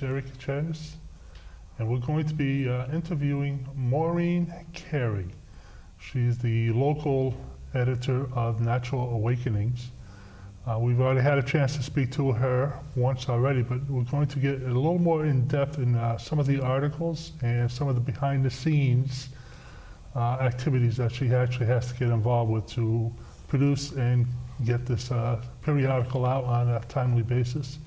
Sherry Kachanis, and we're going to be interviewing Maureen Carey. She's the local editor of Natural Awakenings. We've already had a chance to speak to her once already, but we're going to get a little more in depth in some of the articles and some of the behind the scenes activities that she actually has to get involved with to produce and get this periodical out on a timely basis.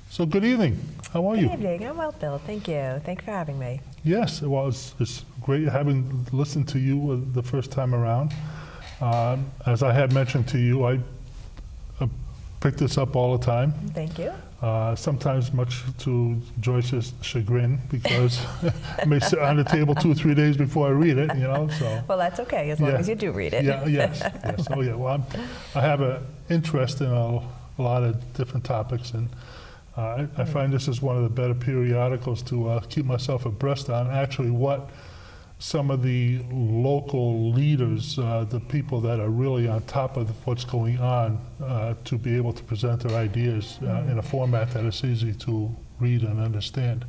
So good evening. How are you? Good evening. I'm well, Bill. Thank you. Thanks for having me. Yes, well, it's great having listened to you the first time around. As I had mentioned to you, I pick this up all the time. Thank you. Sometimes much to Joyce's chagrin, because I may sit on the table 2 or 3 days before I read it, so. Well, that's okay, as long as you do read it. Yes. Oh, yeah. Well, I have an interest in a lot of different topics, and I find this is one of the better periodicals to keep myself abreast on actually what some of the local leaders, the people that are really on top of what's going on, to be able to present their ideas in a format that is easy to read and understand.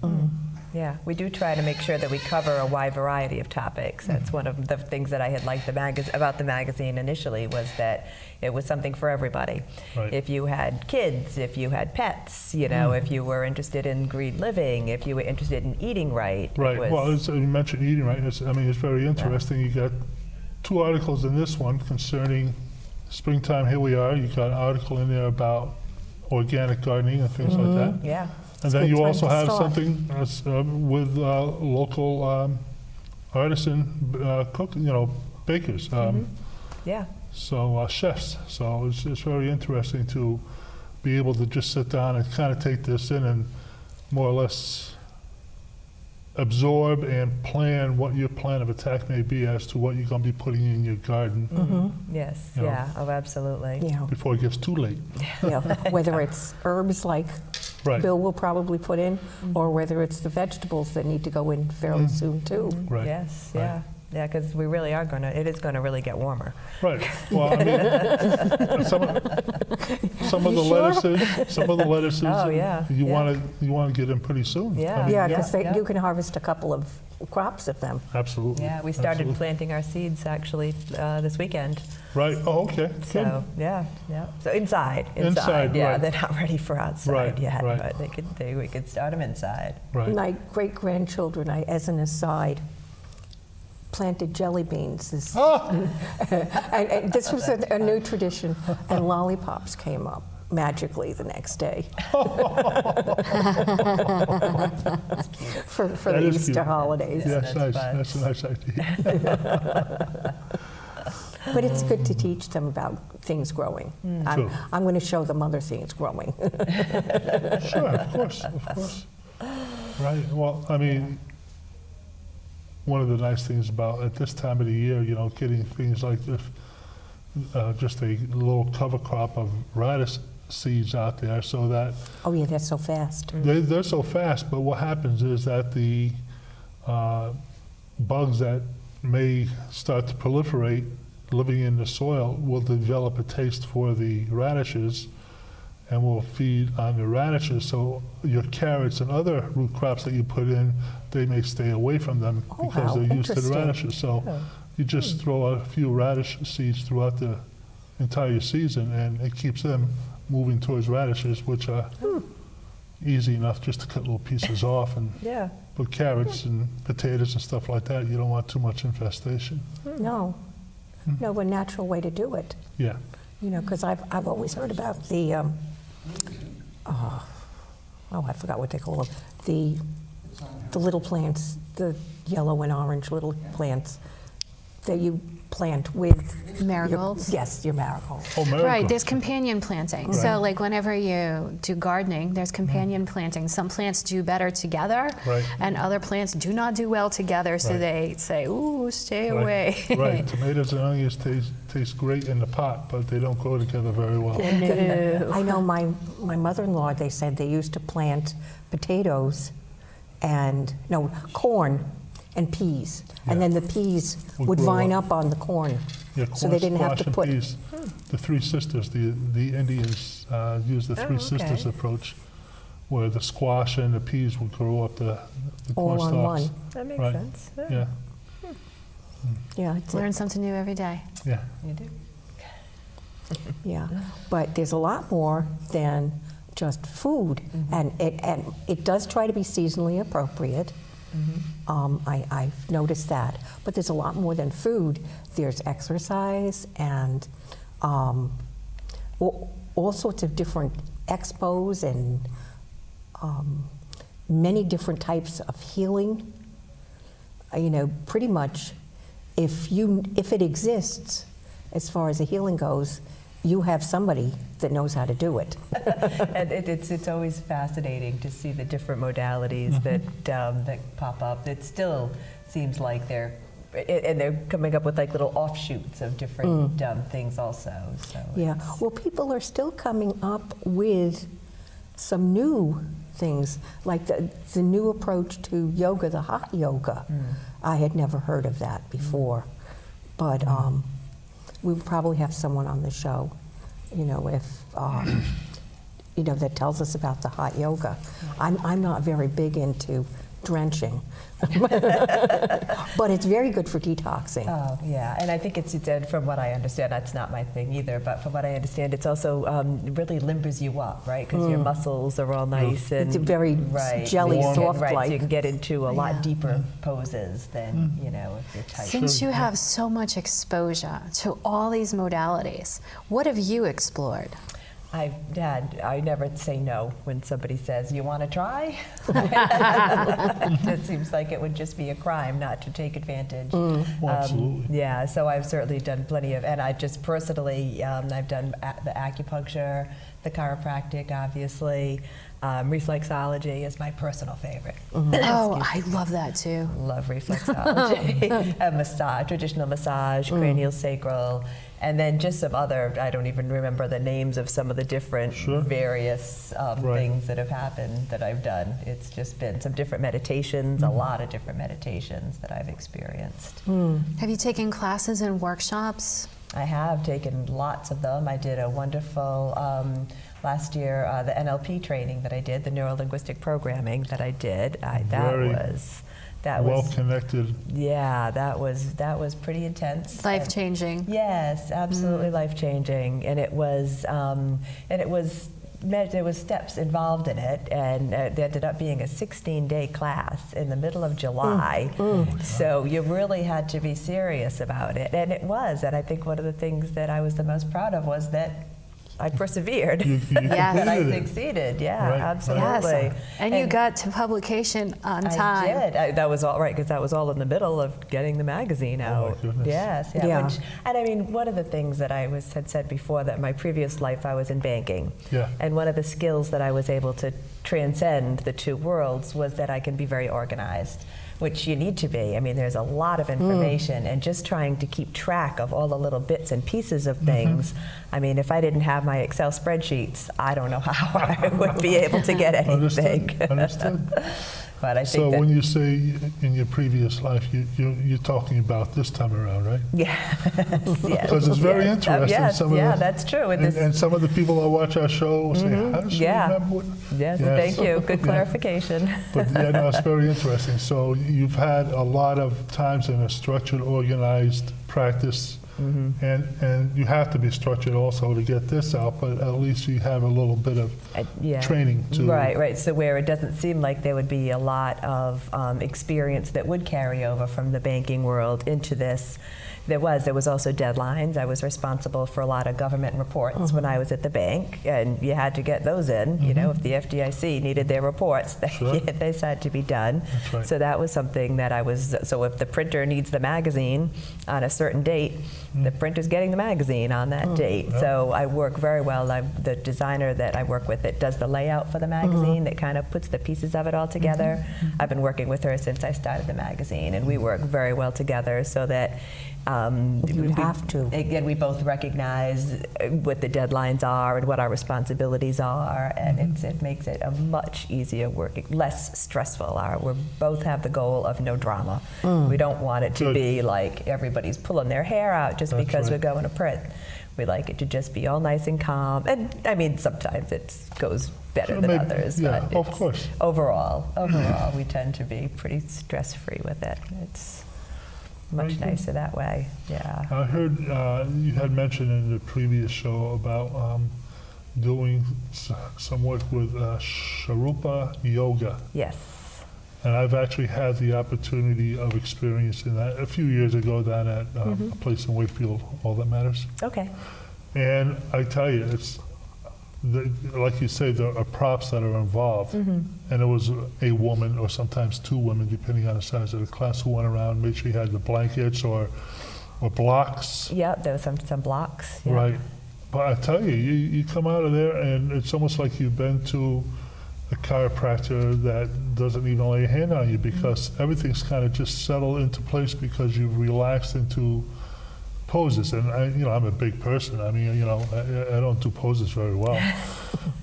Yeah, we do try to make sure that we cover a wide variety of topics. That's one of the things that I had liked about the magazine initially, was that it was something for everybody. Right. If you had kids, if you had pets, if you were interested in green living, if you were interested in eating right. Right. Well, you mentioned eating right. It's very interesting. You got 2 articles in this one concerning springtime. Here we are. You got an article in there about organic gardening and things like that. Yeah. And then you also have something with local artisan bakers. Yeah. So chefs. So it's very interesting to be able to just sit down and kind of take this in and more or less absorb and plan what your plan of attack may be as to what you're going to be putting in your garden. Yes. Yeah. Oh, absolutely. Before it gets too late. Whether it's herbs like Bill will probably put in, or whether it's the vegetables that need to go in fairly soon too. Right. Yes. Yeah. Yeah, because we really are it is going to really get warmer. Right. Well, some of the lettuces, Oh, yeah. you want to get in pretty soon. Yeah. Because you can harvest a couple of crops of them. Absolutely. Yeah, we started planting our seeds actually this weekend. Right. Oh, okay. So yeah. So inside. Inside, Yeah, right. they're not ready for outside yet, right. but we could start them inside. Right. My great-grandchildren, as an aside, planted jelly beans. And this was a new tradition, and lollipops came up magically the next day for the Easter cute. holidays. Yes, nice. fun. That's a nice idea. But it's good to teach them about things growing. True. I'm going to show them other things growing. Sure, of course. Right. Well, one of the nice things about at this time of the year, getting things like this, just a little cover crop of radish seeds out there, so that Oh yeah, that's so fast. they're so fast. But what happens is that the bugs that may start to proliferate living in the soil will develop a taste for the radishes and will feed on the radishes. So your carrots and other root crops that you put in, they may stay away from them because they're used to the radishes. So you just throw a few radish seeds throughout the entire season, and it keeps them moving towards radishes, which are easy enough just to cut little pieces off. And with carrots and potatoes and stuff like that, you don't want too much infestation. No, a natural way to do it. Yeah. Because I've always heard about the I forgot what they call them. The little plants, the yellow and orange little plants that you plant with Marigolds? Your marigolds. Oh, marigolds. Right, there's companion planting. So like whenever you do gardening, there's companion planting. Some plants do better together, and other plants do not do well together, so they say, ooh, stay away. Right, tomatoes and onions taste great in the pot, but they don't go together very well. No. I know my mother-in-law, they said they used to plant potatoes and, corn and peas. And then the peas would vine up on the corn. Yeah, so they didn't have to put. Peas. The three sisters, the Indians use the three sisters approach, where the squash and the peas would grow up the corn All on stalks. one. That makes Right. sense. Yeah, Yeah, it's Learn something new every day. yeah. You do. Yeah, but there's a lot more than just food, and it does try to be seasonally appropriate. I've noticed that, but there's a lot more than food. There's exercise and all sorts of different expos and many different types of healing. You know, pretty much, if it exists, as far as the healing goes, you have somebody that knows how to do it. And it's always fascinating to see the different modalities that pop up. It still seems like they're coming up with like little offshoots of different things also. So Yeah, well, people are still coming up with some new things, like the new approach to yoga, the hot yoga. I had never heard of that before, but we'll probably have someone on the show, you know, if you know, that tells us about the hot yoga. I'm not very big into drenching, but it's very good for detoxing. Oh, yeah, and I think it's from what I understand, that's not my thing either, but from what I understand, it's also really limbers you up, right? Because your muscles are all nice and It's a very jelly, warm, soft right, like. so you can get into a lot deeper poses than, you know, if you're tight. Since you have so much exposure to all these modalities, what have you explored? I never say no when somebody says, you want to try? It seems like it would just be a crime not to take advantage. Absolutely. Yeah, so I've certainly done plenty of, and I just personally, I've done the acupuncture, the chiropractic, obviously. Reflexology is my personal favorite. Oh, I love that too. Love reflexology. A massage, traditional massage, cranial sacral, and then just some other, I don't even remember the names of some of the different various things that have happened that I've done. It's just been some different meditations, a lot of different meditations that I've experienced. Have you taken classes and workshops? I have taken lots of them. I did a wonderful, last year, the NLP training that I did, the neuro-linguistic programming that I did. That Well was connected. yeah, that was pretty intense. Life-changing. Yes, absolutely life-changing, and it was there was steps involved in it, and it ended up being a 16-day class in the middle of July. So you really had to be serious about it, and it was. And I think one of the things that I was the most proud of was that I persevered. You Yes. And I completed it. succeeded. Yeah, Right. absolutely. Yes. And you got to publication on time. I did. That was all right, because that was all in the middle of getting the magazine out. Oh, my goodness. Yes, yeah. Yeah. And I mean, one of the things that I had said before, that my previous life I was in banking. Yeah. And one of the skills that I was able to transcend the two worlds was that I can be very organized, which you need to be. I mean, there's a lot of information, and just trying to keep track of all the little bits and pieces of things. I mean, if I didn't have my Excel spreadsheets, I don't know how I would be able to get anything. Understood. But I So think that, when you say in your previous life, you're talking about this time around, right? Because it's very interesting. Yes, some of yeah, the- that's true. And some of the people that watch our show say, how does she Yeah. remember what? Yes, Yes. thank you. Good clarification. But yeah, no, it's very interesting. So you've had a lot of times in a structured, organized practice, and you have to be structured also to get this out, but at least you have a little bit of Yeah. training to... Right. So where it doesn't seem like there would be a lot of experience that would carry over from the banking world into this. There was also deadlines. I was responsible for a lot of government reports when I was at the bank, and you had to get those in. You know, if the FDIC needed their reports, they had to be done. That's right. So that was something that I was, so if the printer needs the magazine on a certain date, the printer's getting the magazine on that date. So I work very well. The designer that I work with that does the layout for the magazine, that kind of puts the pieces of it all together. I've been working with her since I started the magazine, and we work very well together so that You have to. Again, we both recognize what the deadlines are and what our responsibilities are, and it makes it a much easier working, less stressful. We both have the goal of no drama. We don't want it to Good. be like everybody's pulling their hair out just That's because right. we're going to print. We like it to just be all nice and calm. And I mean, sometimes it goes better Sure, than maybe, others. yeah, but of it's- course. Overall, we tend to be pretty stress-free with it. It's much Very good. nicer that way. Yeah. I heard you had mentioned in the previous show about doing some work with Aruba Yoga. Yes. And I've actually had the opportunity of experiencing that a few years ago down at a place in Wakefield, All That Matters. Okay. And I tell you, it's, like you say, there are props that are involved. And it was a woman or sometimes two women, depending on the size of the class, who went around, made sure you had the blankets or blocks. Yeah, there was some blocks. Yeah. Right. But I tell you, you come out of there and it's almost like you've been to a chiropractor that doesn't even lay a hand on you, because everything's kind of just settled into place because you've relaxed into poses. And I'm a big person. I mean, I don't do poses very well.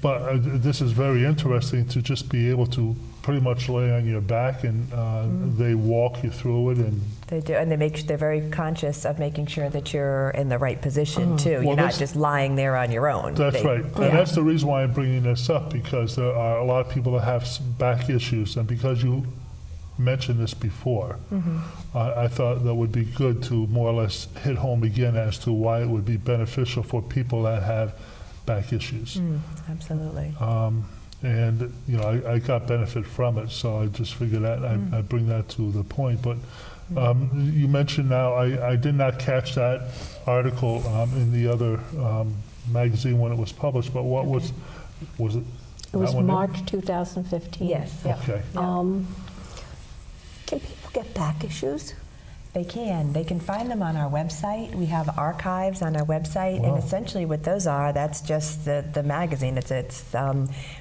But this is very interesting to just be able to pretty much lay on your back and they walk you through it. And They do, and they're very conscious of making sure that you're in the right position too. Well, You're not that's- just lying there on your own. that's right. And Yeah. that's the reason why I'm bringing this up, because there are a lot of people that have some back issues. And because you mentioned this before, I thought that would be good to more or less hit home again as to why it would be beneficial for people that have back issues. Absolutely. And I got benefit from it, so I just figured that I'd bring that to the point. But you mentioned now, I did not catch that article in the other magazine when it was published, but what was it? It that was one there? March 2015. Yes. Yep. Okay. Can people get back issues? They can. They can find them on our website. We have archives on our website, Wow. and essentially what those are, that's just the magazine.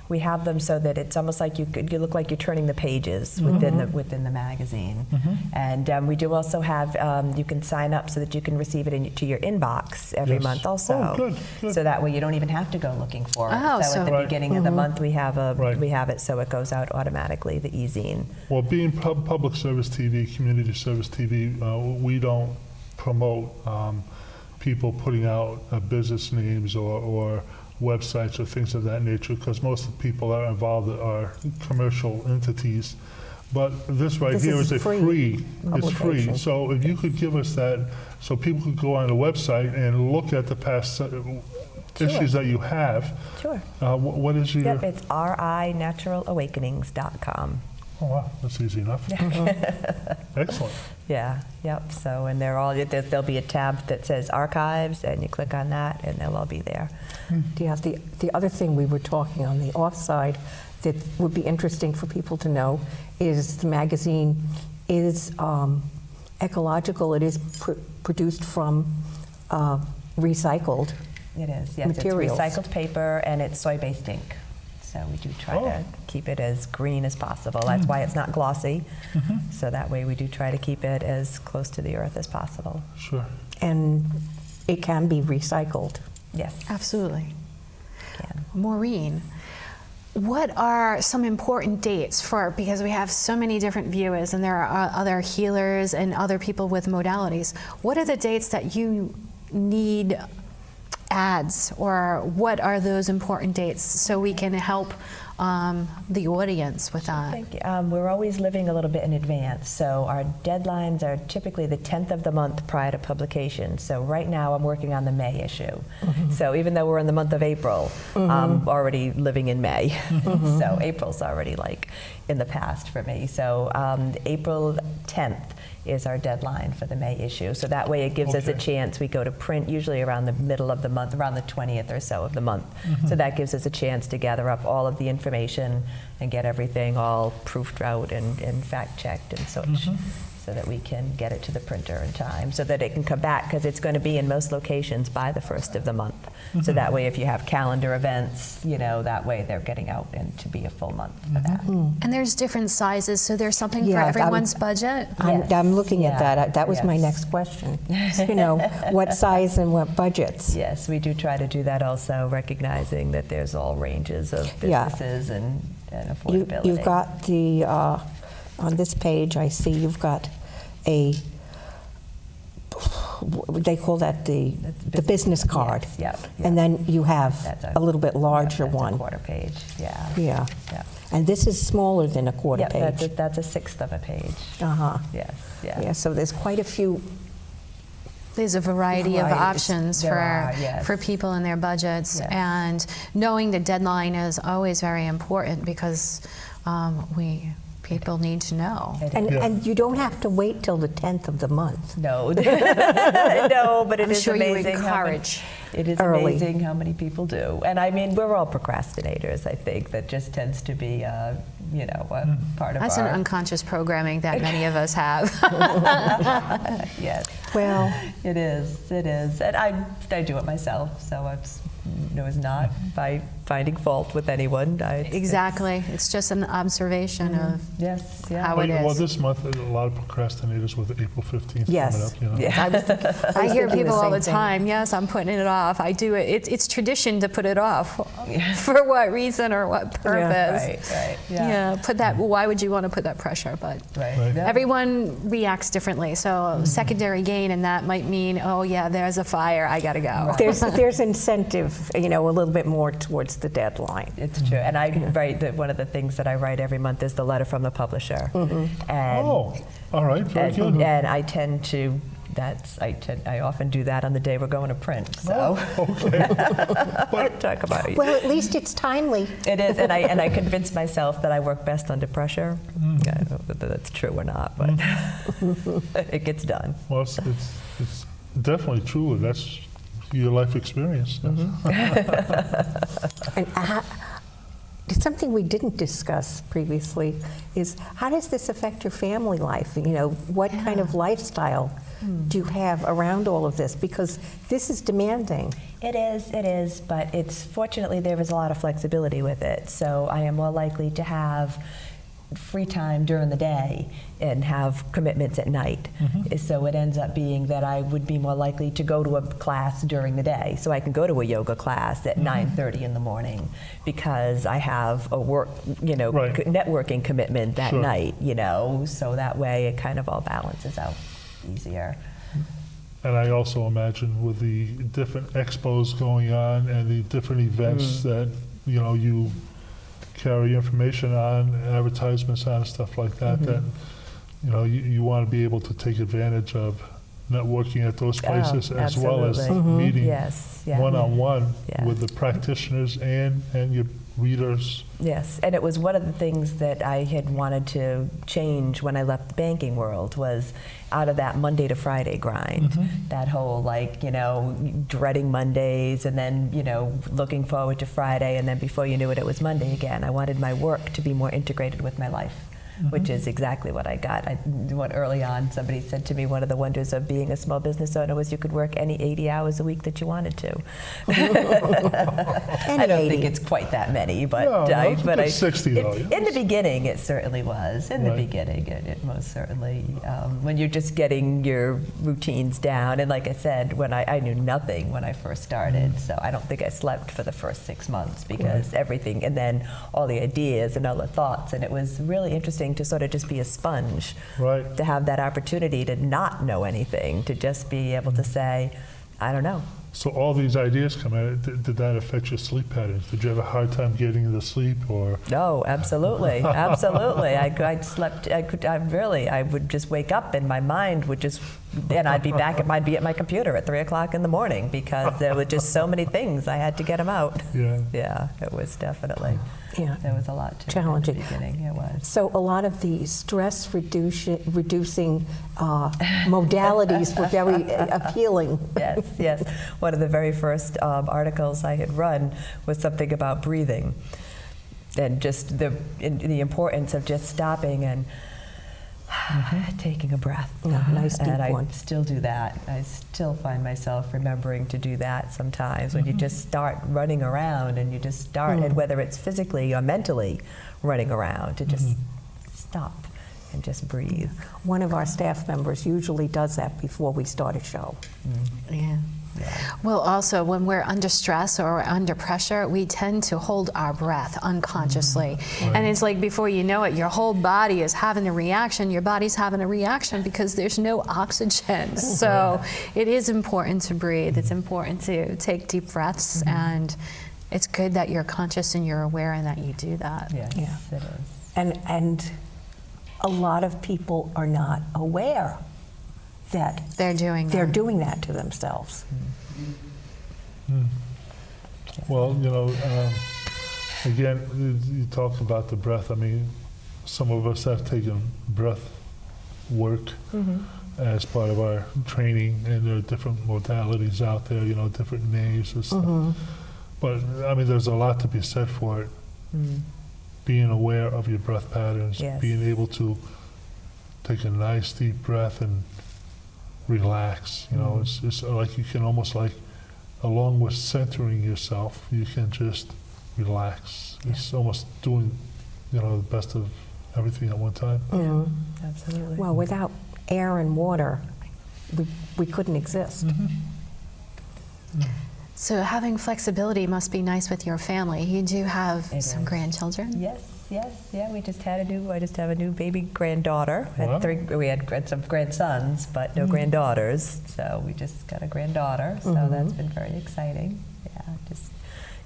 We have them so that it's almost like you look like you're turning the pages within the magazine. And we do also have you can sign up so that you can receive it to your inbox every Yes. month also. Oh, good, good. So that way you don't even have to go looking for it. Oh, so at the Right. beginning of the month we have Right. we have it so it goes out automatically, the e-zine. Well, being public service TV, community service TV, we don't promote people putting out business names or websites or things of that nature, because most of the people that are involved are commercial entities. But this right This here is is a free it's free. publication. So if you could give us that, so people could go on the website and look at the past issues that you have. Sure. What is your? Yep, it's rinaturalawakenings.com. Oh wow, that's easy enough. Excellent. Yeah, yep. So, and there'll be a tab that says archives, and you click on that, and they'll all be there. Yeah, the other thing we were talking on the offside that would be interesting for people to know is the magazine is ecological. It is produced from recycled. It is, yes. Materials. It's recycled paper, and it's soy-based ink. So we do try to keep it as green as possible. That's why it's not glossy. So that way we do try to keep it as close to the earth as possible. Sure. And it can be recycled. Yes. Absolutely. Can. Maureen, what are some important dates because we have so many different viewers and there are other healers and other people with modalities. What are the dates that you need ads, or what are those important dates so we can help the audience with that? Thank you. We're always living a little bit in advance, so our deadlines are typically the 10th of the month prior to publication. So right now I'm working on the May issue. So even though we're in the month of April, I'm already living in May. So April's already like in the past for me. So April 10th is our deadline for the May issue. So that way it gives us a Okay. chance. We go to print usually around the middle of the month, around the 20th or so of the month. So that gives us a chance to gather up all of the information and get everything all proofed out and fact-checked and such, so that we can get it to the printer in time, so that it can come back, because it's going to be in most locations by the 1st of the month. So that way if you have calendar events, that way they're getting out and to be a full month for that. And there's different sizes, so there's something Yeah, for everyone's budget? I'm looking at Yeah. that. That was my Yes. next question. What size and what budgets? Yes, we do try to do that also, recognizing that there's all ranges of Yeah. businesses and affordability. You've got the, on this page, I see you've got a they call that the business card. Yes, yep, And then you have That's a little bit larger that's one. a quarter page, yeah. Yeah. Yeah. And this is smaller than a quarter Yep, page. that's a sixth of a page. Uh-huh. Yes, yeah. Yeah, so there's quite a few. There's a variety of Varieties. options There are, yes. for people and their budgets. Yes. And knowing the deadline is always very important because people need to know. And you don't have to wait till the 10th of the month. No, no, but it I'm is sure you amazing. encourage It is early. amazing how many people do. And I mean, we're all procrastinators, I think. That just tends to be, a part of That's our... an unconscious programming that many of us have. Yes. Well, It is, and I do it myself, so it's not by finding fault with anyone. Exactly. It's just an observation of Yes, yeah. how it Well, is. this month, a lot of procrastinators with April 15th Yes. coming up. You know. Yeah. I hear thinking people all the same thing. time, yes, I'm putting it off. I do it. It's tradition to put it off. For what reason or what purpose? Right, Yeah, put that. Why would you want to put that pressure? But Right. Right. Yeah. everyone reacts differently. So secondary gain, and that might mean, oh yeah, there's a fire. I gotta go. there's incentive, a little bit more towards the deadline. It's true, and I write that one of the things that I write every month is the letter from the publisher. And, Oh, all right, very good. and I tend to. I often do that on the day we're going to print. So talk about it. Well, at least it's timely. It is, and I convince myself that I work best under pressure. I don't know whether that's true or not, but it gets done. Well, it's definitely true. That's your life experience. And something we didn't discuss previously is how does this affect your family life? What kind of lifestyle do you have around all of this? Because this is demanding. It is, but fortunately there is a lot of flexibility with it. So I am more likely to have free time during the day and have commitments at night. So it ends up being that I would be more likely to go to a class during the day. So I can go to a yoga class at 9:30 in the morning because I have a work, Right. networking commitment that Sure. night, so that way it kind of all balances out easier. And I also imagine with the different expos going on and the different events that, you carry information on, advertisements on, stuff like that, that, you want to be able to take advantage of networking at those places as well as absolutely. meeting Yes, yeah. one-on-one Yeah. with the practitioners and your readers. Yes, and it was one of the things that I had wanted to change when I left the banking world was out of that Monday to Friday grind. That whole dreading Mondays and then, looking forward to Friday and then before you knew it, it was Monday again. I wanted my work to be more integrated with my life. Which is exactly what I got. Early on, somebody said to me, one of the wonders of being a small business owner was you could work any 80 hours a week that you wanted to. I don't think it's quite that many, but No, it's 60 though. in the beginning, it certainly was. In the Right. beginning, it most certainly, when you're just getting your routines down. And like I said, when I knew nothing when I first started, so I don't think I slept for the first 6 months because everything, and then all the ideas and all the thoughts, and it was really interesting to sort of just be a sponge, Right. to have that opportunity to not know anything, to just be able to say, I don't know. So all these ideas come in. Did that affect your sleep patterns? Did you have a hard time getting to sleep, or? No, absolutely, absolutely. I would just wake up and my mind would just, and I'd be at my computer at 3 o'clock in the morning because there were just so many things I had to get them out. Yeah. Yeah, it was definitely. Yeah. There was a lot to Challenging. it at the beginning. It was. So a lot of the stress-reducing modalities were very appealing. Yes. One of the very first articles I had run was something about breathing and just the importance of just stopping and taking a breath. Nice deep And I one. still do that. I still find myself remembering to do that sometimes when you just start running around and you just start, and whether it's physically or mentally running around, to just stop and just breathe. One of our staff members usually does that before we start a show. Yeah. Well, also, when we're under stress or under pressure, we tend to hold our breath unconsciously. And it's like before you know it, your whole body is having a reaction. Your body's having a reaction because there's no oxygen. So it is important to breathe. It's important to take deep breaths. And it's good that you're conscious and you're aware and that you do that. Yes, Yeah. it is. And a lot of people are not aware that They're doing they're that. doing that to themselves. Well, you know, again, you talked about the breath. I mean, some of us have taken breath work as part of our training, and there are different modalities out there, you know, different names and stuff. But, I mean, there's a lot to be said for it. Being aware of your breath patterns, Yes. being able to take a nice deep breath and relax. You know, it's like you can almost like, along with centering yourself, you can just relax. It's almost doing, you know, the best of everything at one time. Absolutely. Well, without air and water, we couldn't exist. So having flexibility must be nice with your family. You do have It some is. grandchildren? Yes, yeah. I just have a new baby granddaughter. Wow. We had some grandsons, but no granddaughters. So we just got a granddaughter. So that's been very exciting. Yeah, just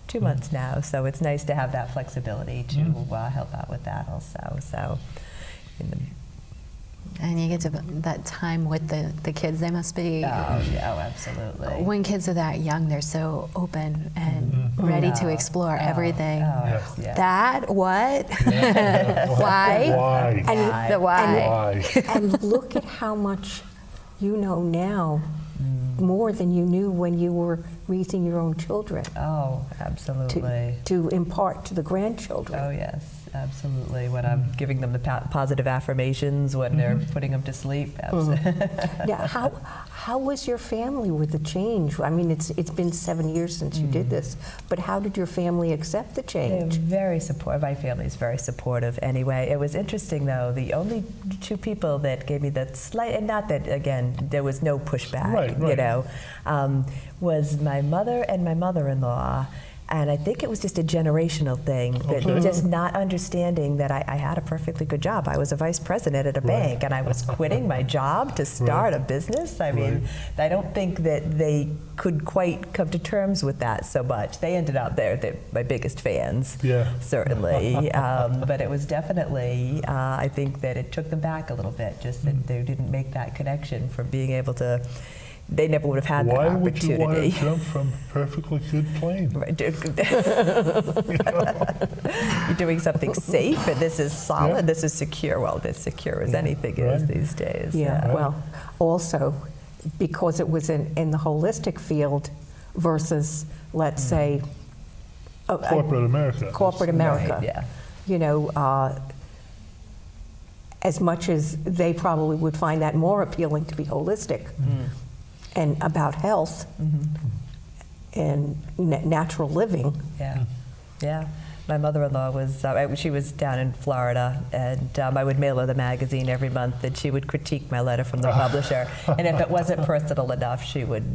2 months now. So it's nice to have that flexibility to help out with that also. So, in the, And you get to that time with the kids. They must be, absolutely. when kids are that young, they're so open and ready to explore everything. Yeah. That, what? Why? Why? And, The why. Why? and look at how much you know now, more than you knew when you were raising your own children, Oh, absolutely. to impart to the grandchildren. Oh, yes, absolutely. When I'm giving them the positive affirmations, when they're putting them to sleep. Now, how was your family with the change? I mean, it's been 7 years since you did this, but how did your family accept the They're change? very supportive. My family's very supportive anyway. It was interesting, though, the only two people that gave me the slight, and not that, again, there was no pushback, Right, you right. know, was my mother and my mother-in-law. And I think it was just a generational thing, that Okay. just not understanding that I had a perfectly good job. I was a vice president at a bank, and I was quitting my job to start a business. I mean, I don't think that they could quite come to terms with that so much. They ended up they're my biggest fans, Yeah. certainly. But it was definitely, I think that it took them back a little bit, just that they didn't make that connection from being able to. They never would have had Why that would you want to opportunity. jump from perfectly good plane? You're doing something safe, and this is solid, Yeah. this is secure. Well, as secure as anything Right. is these days. Yeah, well, also, because it was in the holistic field versus, let's say, Corporate America. corporate America. Right, yeah. You know, as much as they probably would find that more appealing to be holistic and about health and natural living. Yeah, yeah. My mother-in-law was, she was down in Florida, and I would mail her the magazine every month, and she would critique my letter from the publisher. And if it wasn't personal enough, she would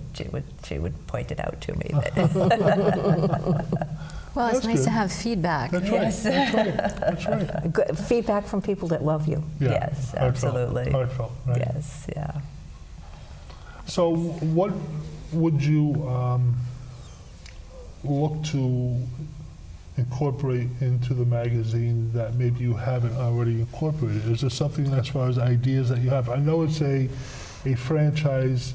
point it out to me. Well, it's That's nice to good. have feedback. That's Yes. right. That's right. Good feedback from people that love you. Yeah. Yes, Heartfelt, absolutely. Heartfelt, right? Yes, yeah. So what would you look to incorporate into the magazine that maybe you haven't already incorporated? Is there something as far as ideas that you have? I know it's a franchise,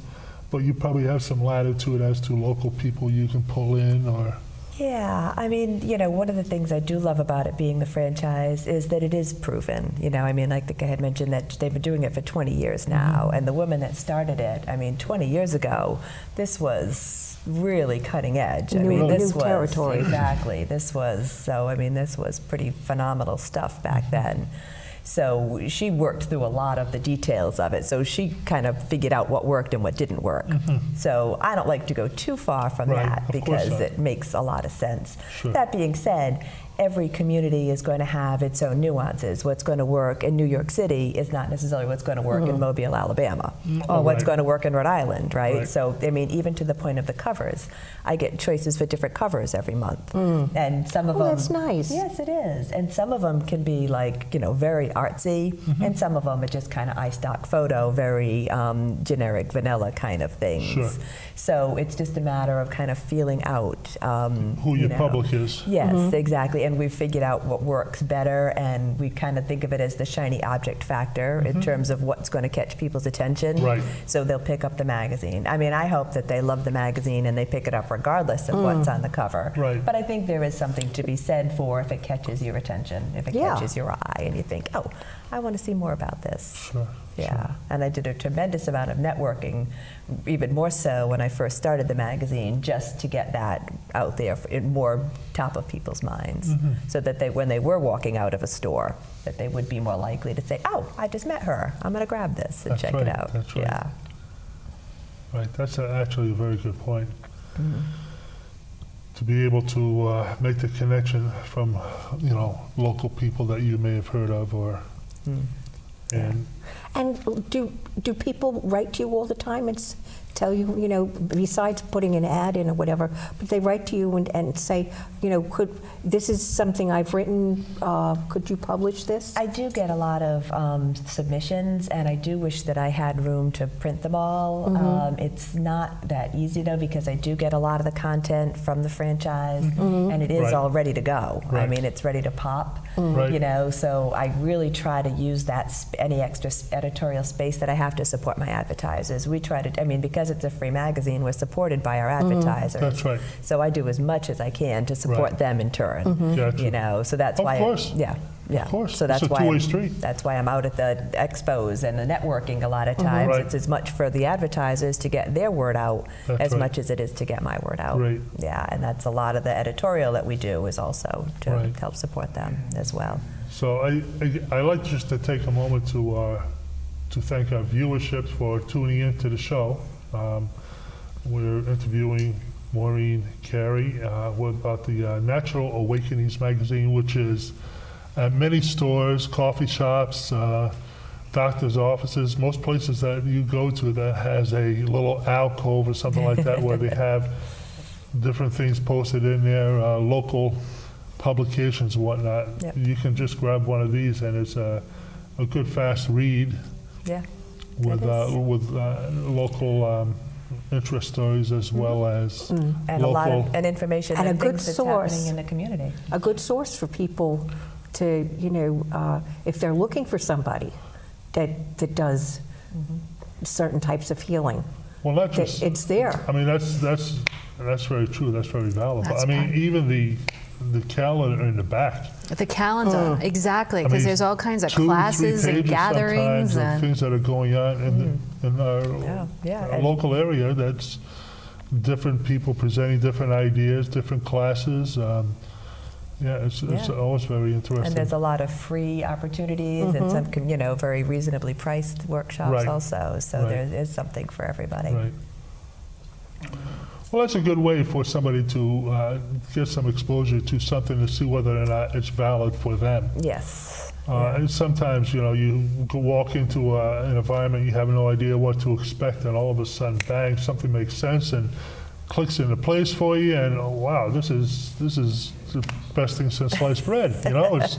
but you probably have some latitude as to local people you can pull in, or... Yeah, I mean, you know, one of the things I do love about it being the franchise is that it is proven. You know, I mean, I think I had mentioned that they've been doing it for 20 years now, and the woman that started it, I mean, 20 years ago, this was really cutting edge. I mean, this New was territory. exactly. This was pretty phenomenal stuff back then. So she worked through a lot of the details of it. So she kind of figured out what worked and what didn't work. So I don't like to go too far from Right, that of course because not. it makes a lot of sense. Sure. That being said, every community is going to have its own nuances. What's going to work in New York City is not necessarily what's going to work in Mobile, Alabama, or what's going to work in Rhode Island, right? So, I mean, even to the point of the covers, I get choices for different covers every month, and some of them. That's nice. Yes, it is, and some of them can be like, you know, very artsy, and some of them are just kind of iStock photo, very generic, vanilla kind of things. Sure. So it's just a matter of kind of feeling out Who your public is. Yes, exactly. And we've figured out what works better, and we kind of think of it as the shiny object factor in terms of what's going to catch people's attention. Right. So they'll pick up the magazine. I mean, I hope that they love the magazine and they pick it up regardless of what's on the cover. Right. But I think there is something to be said for if it catches your attention, if it catches your eye, and you think, oh, I want to see more about this. Sure. Yeah, and I did a tremendous amount of networking, even more so when I first started the magazine, just to get that out there in more top of people's minds, so that they, when they were walking out of a store, that they would be more likely to say, "Oh, I just met her. I'm going to grab this and That's check right, it out." that's right. Yeah. Right, that's actually a very good point. To be able to make the connection from, you know, local people that you may have heard of, or and And do people write to you all the time and tell you, you know, besides putting an ad in or whatever, but they write to you and say, you know, this is something I've written, could you publish this? I do get a lot of submissions, and I do wish that I had room to print them all. It's not that easy, though, because I do get a lot of the content from the franchise, and it is Right. all ready to go. I Right. mean, it's ready to pop, Right. you know, so I really try to use that, any extra editorial space that I have to support my advertisers. We try to, I mean, because it's a free magazine, we're supported by our advertisers. That's right. So I do as much as I can to support Right. them in turn. Gotcha. You know, so that's Of why. course. Yeah. Of course. So that's It's a why two-way street. that's why I'm out at the expos and the networking a lot of times. Right. It's as much for the advertisers to get their word out That's as right. much as it is to get my word out. Right. Yeah, and that's a lot of the editorial that we do is also to Right. help support them as well. So I like just to take a moment to thank our viewership for tuning into the show. We're interviewing Maureen Carey about the Natural Awakenings magazine, which is at many stores, coffee shops, doctor's offices, most places that you go to that has a little alcove or something like that where they have different things posted in there, local publications and whatnot. Yep. You can just grab one of these, and it's a good fast read Yeah. with It is. local interest stories as well as And local. a lot of information And and a good things that's source. happening in the community. A good source for people to, you know, if they're looking for somebody that does certain types of healing, Well, not that just. it's there. I mean, that's very true. That's very valuable. That's I mean, right. even the calendar in the back. The calendar, exactly, I because mean, there's all kinds of 2-3 classes and pages gatherings sometimes of and things that are going on in our And- local area. That's different people presenting different ideas, different classes. It's Yeah. always very interesting. And there's a lot of free opportunities and some, you know, very reasonably priced workshops Right. also. So Right. there is something for everybody. Right. Well, that's a good way for somebody to get some exposure to something to see whether or not it's valid for them. Yes. And sometimes, you know, you go walk into an environment, you have no idea what to expect, and all of a sudden, bang, something makes sense and clicks into place for you, and oh, wow, this is the best thing since sliced bread. You know, it's,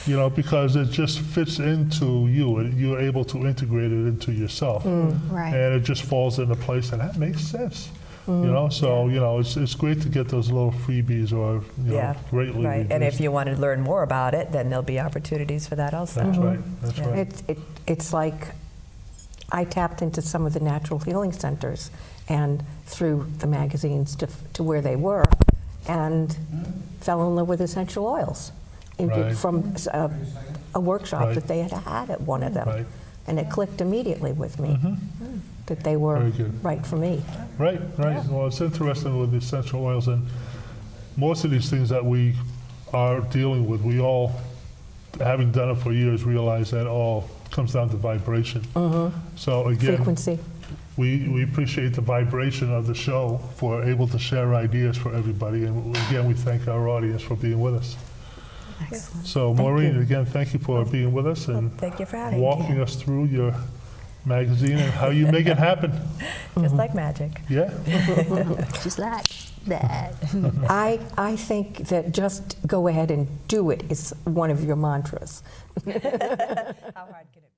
you know, because it just fits into you, and you're able to integrate it into yourself, right. and it just falls into place, and that makes sense. You know, so you know, it's great to get those little freebies or greatly Right. And reduced. if you want to learn more about it, then there'll be opportunities for that also. That's right. That's Yeah. right. It's like I tapped into some of the natural healing centers and through the magazines to where they were and fell in love with essential oils Right. from a workshop Right. that they had at one of them. Right. And it clicked immediately with me that they were Very good. right for me. Right. Well, it's interesting with the essential oils, and most of these things that we are dealing with, we all, having done it for years, realize that all comes down to vibration. So again, Frequency. we appreciate the vibration of the show for able to share ideas for everybody, and again, we thank our audience for being with us. Excellent. So Maureen, again, thank you for being with us and Thank you for having me. walking us through your magazine and how you make it happen. Just like magic. Yeah. Just like that. I think that just go ahead and do it is one of your mantras. How hard can it be?